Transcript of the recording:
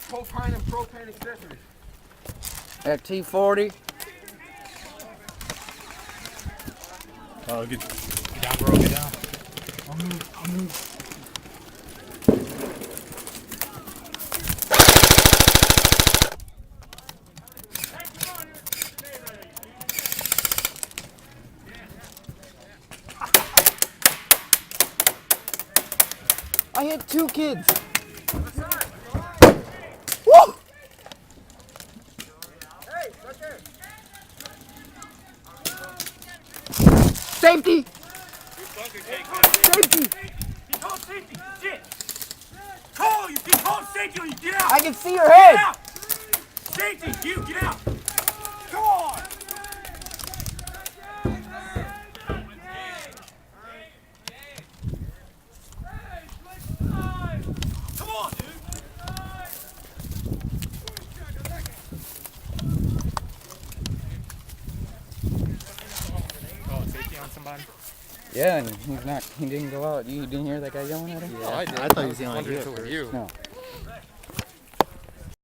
Propane and propane accessories. At T40. Oh, get down, bro. Get down. I'll move. I hit 2 kids. Woo! Hey, right there. Safety! Safety! He called safety. Shit. Cole, you called safety when you get out. I can see your head. Get out. Safety, you get out. Come on. Come on, dude. Oh, safety on somebody? Yeah, and he didn't go out. You didn't hear that guy yelling at him? Yeah, I thought he was yelling at you. No.